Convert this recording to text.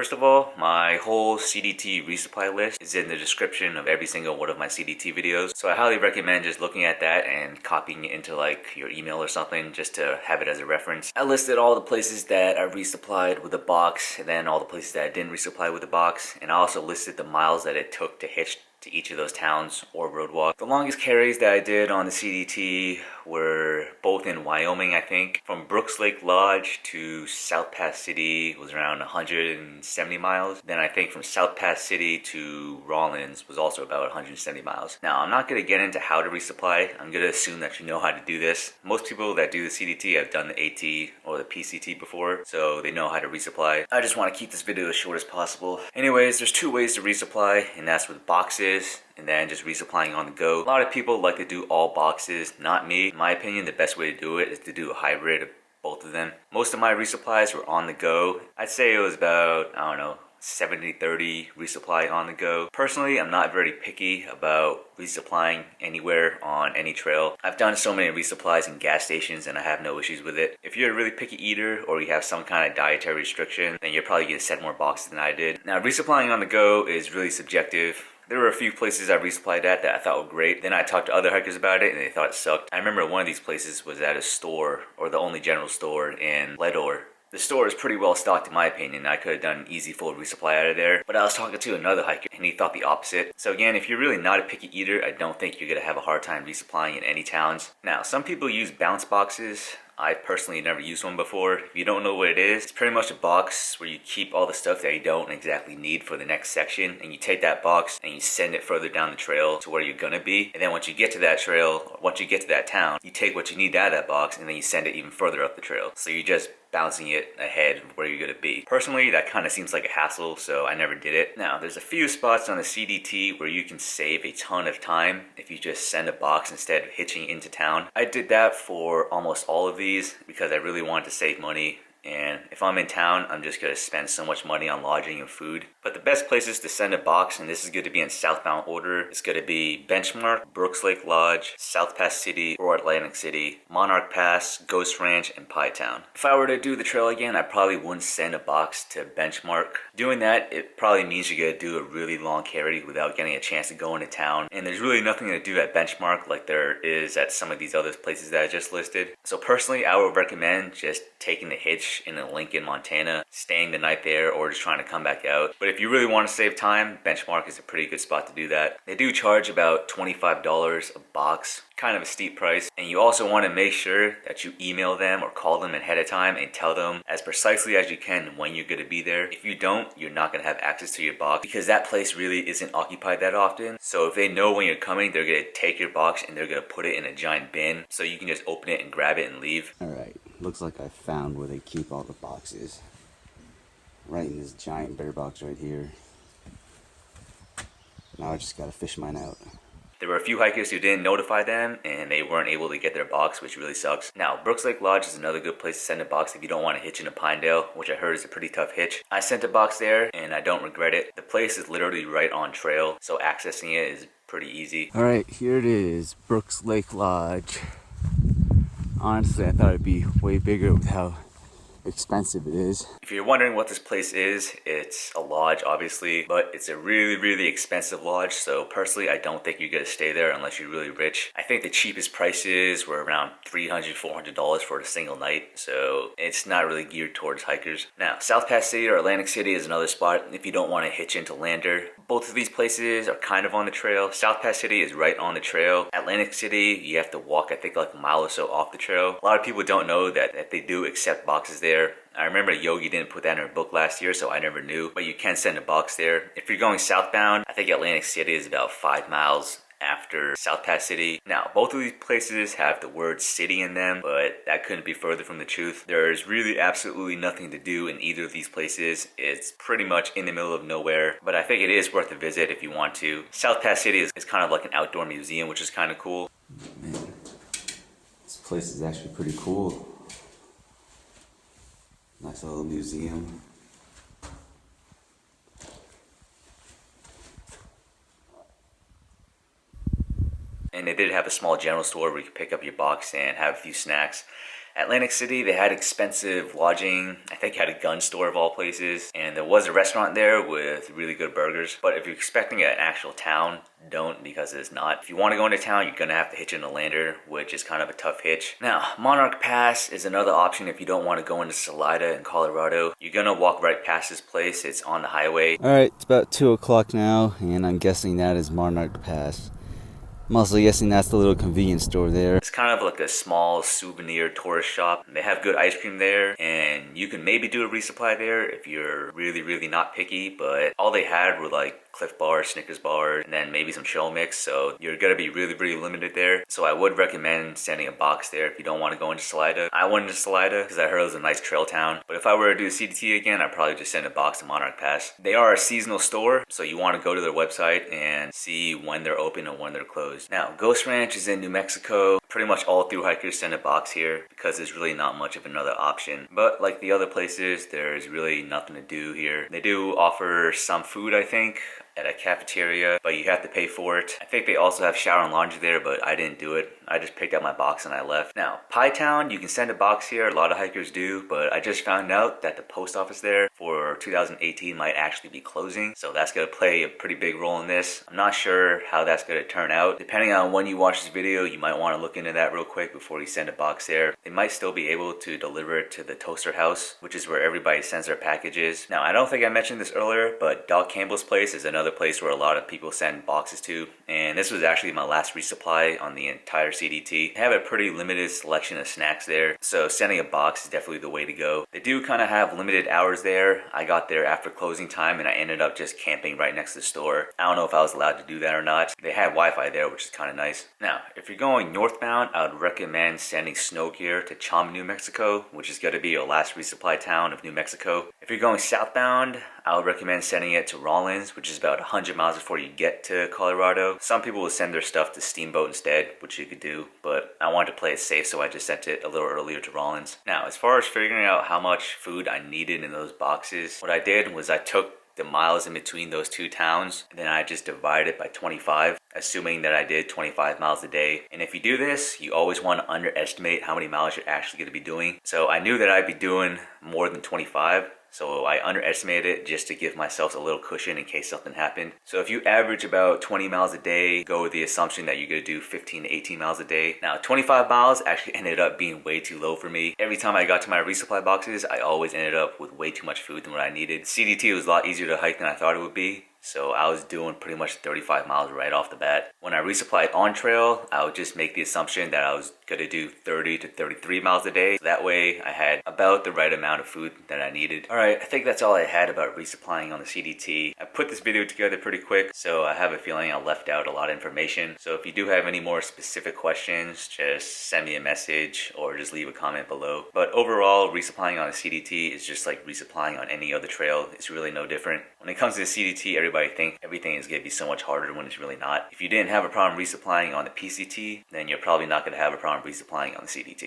First of all, my whole CDT resupply list is in the description of every single one of my CDT videos. So I highly recommend just looking at that and copying it into like your email or something just to have it as a reference. I listed all the places that I resupplied with a box and then all the places that I didn't resupply with a box. And I also listed the miles that it took to hitch to each of those towns or roadwalk. The longest carries that I did on the CDT were both in Wyoming, I think. From Brooks Lake Lodge to South Pass City was around 170 miles. Then I think from South Pass City to Rawlins was also about 170 miles. Now, I'm not going to get into how to resupply. I'm going to assume that you know how to do this. Most people that do the CDT have done the AT or the PCT before, so they know how to resupply. I just want to keep this video as short as possible. Anyways, there's two ways to resupply, and that's with boxes and then just resupplying on the go. A lot of people like to do all boxes, not me. In my opinion, the best way to do it is to do a hybrid of both of them. Most of my resupplies were on the go. I'd say it was about, I don't know, 70-30 resupply on the go. Personally, I'm not very picky about resupplying anywhere on any trail. I've done so many resupplies in gas stations and I have no issues with it. If you're a really picky eater or you have some kind of dietary restriction, then you're probably gonna set more boxes than I did. Now, resupplying on the go is really subjective. There were a few places I resupplied at that I thought were great. Then I talked to other hikers about it and they thought it sucked. I remember one of these places was at a store, or the only general store in Leadville. The store is pretty well stocked in my opinion. I could have done an easy full resupply out of there. But I was talking to another hiker and he thought the opposite. So again, if you're really not a picky eater, I don't think you're gonna have a hard time resupplying in any towns. Now, some people use bounce boxes. I personally never used one before. If you don't know what it is, it's pretty much a box where you keep all the stuff that you don't exactly need for the next section, and you take that box and you send it further down the trail to where you're gonna be. And then once you get to that trail, or once you get to that town, you take what you need out of that box and then you send it even further up the trail. So you're just bouncing it ahead of where you're gonna be. Personally, that kind of seems like a hassle, so I never did it. Now, there's a few spots on the CDT where you can save a ton of time if you just send a box instead of hitching into town. I did that for almost all of these because I really wanted to save money. And if I'm in town, I'm just gonna spend so much money on lodging and food. But the best places to send a box, and this is going to be in southbound order, it's going to be Benchmark, Brooks Lake Lodge, South Pass City, or Atlantic City, Monarch Pass, Ghost Ranch, and Pie Town. If I were to do the trail again, I probably wouldn't send a box to Benchmark. Doing that, it probably means you're going to do a really long carry without getting a chance to go into town. And there's really nothing to do at Benchmark like there is at some of these other places that I just listed. So personally, I would recommend just taking the hitch in Lincoln, Montana, staying the night there, or just trying to come back out. But if you really want to save time, Benchmark is a pretty good spot to do that. They do charge about $25 a box, kind of a steep price. And you also want to make sure that you email them or call them ahead of time and tell them as precisely as you can when you're going to be there. If you don't, you're not going to have access to your box because that place really isn't occupied that often. So if they know when you're coming, they're going to take your box and they're going to put it in a giant bin so you can just open it and grab it and leave. All right, looks like I found where they keep all the boxes. Right in this giant bear box right here. Now I just gotta fish mine out. There were a few hikers who didn't notify them and they weren't able to get their box, which really sucks. Now, Brooks Lake Lodge is another good place to send a box if you don't want to hitch in a Pinedale, which I heard is a pretty tough hitch. I sent a box there and I don't regret it. The place is literally right on trail, so accessing it is pretty easy. All right, here it is, Brooks Lake Lodge. Honestly, I thought it'd be way bigger with how expensive it is. If you're wondering what this place is, it's a lodge obviously, but it's a really expensive lodge. So personally, I don't think you're gonna stay there unless you're really rich. I think the cheapest prices were around $300-400 for a single night, so it's not really geared towards hikers. Now, South Pass City or Atlantic City is another spot if you don't want to hitch into Lander. Both of these places are kind of on the trail. South Pass City is right on the trail. Atlantic City, you have to walk I think like a mile or so off the trail. A lot of people don't know that they do accept boxes there. I remember Yogi didn't put that in her book last year, so I never knew, but you can send a box there. If you're going southbound, I think Atlantic City is about 5 miles after South Pass City. Now, both of these places have the word city in them, but that couldn't be further from the truth. There's really absolutely nothing to do in either of these places. It's pretty much in the middle of nowhere, but I think it is worth a visit if you want to. South Pass City is kind of like an outdoor museum, which is kind of cool. Man, this place is actually pretty cool. Nice little museum. And they did have a small general store where you could pick up your box and have a few snacks. Atlantic City, they had expensive lodging. I think had a gun store of all places. And there was a restaurant there with really good burgers. But if you're expecting an actual town, don't, because it's not. If you want to go into town, you're gonna have to hitch in a lander, which is kind of a tough hitch. Now, Monarch Pass is another option if you don't want to go into Salida in Colorado. You're gonna walk right past this place. It's on the highway. Alright, it's about 2 o'clock now, and I'm guessing that is Monarch Pass. I'm also guessing that's the little convenience store there. It's kind of like a small souvenir tourist shop. They have good ice cream there, and you can maybe do a resupply there if you're really not picky, but all they had were like Cliff bars, Snickers bars, and then maybe some shell mix, so you're gonna be really limited there. So I would recommend sending a box there if you don't want to go into Salida. I went into Salida because I heard it was a nice trail town, but if I were to do CDT again, I'd probably just send a box to Monarch Pass. They are a seasonal store, so you want to go to their website and see when they're open and when they're closed. Now, Ghost Ranch is in New Mexico. Pretty much all through hikers send a box here because there's really not much of another option. But like the other places, there's really nothing to do here. They do offer some food, I think, at a cafeteria, but you have to pay for it. I think they also have shower and laundry there, but I didn't do it. I just picked up my box and I left. Now, Pie Town, you can send a box here. A lot of hikers do, but I just found out that the post office there for 2018 might actually be closing, so that's gonna play a pretty big role in this. I'm not sure how that's gonna turn out. Depending on when you watch this video, you might want to look into that real quick before you send a box there. They might still be able to deliver it to the toaster house, which is where everybody sends their packages. Now, I don't think I mentioned this earlier, but Doc Campbell's place is another place where a lot of people send boxes to, and this was actually my last resupply on the entire CDT. They have a pretty limited selection of snacks there, so sending a box is definitely the way to go. They do kind of have limited hours there. I got there after closing time and I ended up just camping right next to the store. I don't know if I was allowed to do that or not. They had Wi-Fi there, which is kind of nice. Now, if you're going northbound, I would recommend sending snow gear to Cham, New Mexico, which is going to be your last resupply town of New Mexico. If you're going southbound, I would recommend sending it to Rawlins, which is about 100 miles before you get to Colorado. Some people will send their stuff to Steamboat instead, which you could do, but I wanted to play it safe, so I just sent it a little earlier to Rawlins. Now, as far as figuring out how much food I needed in those boxes, what I did was I took the miles in between those two towns, and then I just divided it by 25, assuming that I did 25 miles a day. And if you do this, you always want to underestimate how many miles you're actually going to be doing. So I knew that I'd be doing more than 25, so I underestimated it just to give myself a little cushion in case something happened. So if you average about 20 miles a day, go with the assumption that you're gonna do 15 to 18 miles a day. Now, 25 miles actually ended up being way too low for me. Every time I got to my resupply boxes, I always ended up with way too much food than what I needed. CDT was a lot easier to hike than I thought it would be. So I was doing pretty much 35 miles right off the bat. When I resupplied on trail, I would just make the assumption that I was gonna do 30 to 33 miles a day. So that way I had about the right amount of food that I needed. All right, I think that's all I had about resupplying on the CDT. I put this video together pretty quick, so I have a feeling I left out a lot of information. So if you do have any more specific questions, just send me a message or just leave a comment below. But overall, resupplying on a CDT is just like resupplying on any other trail. It's really no different. When it comes to the CDT, everybody thinks everything is going to be so much harder when it's really not. If you didn't have a problem resupplying on the PCT, then you're probably not going to have a problem resupplying on the CDT.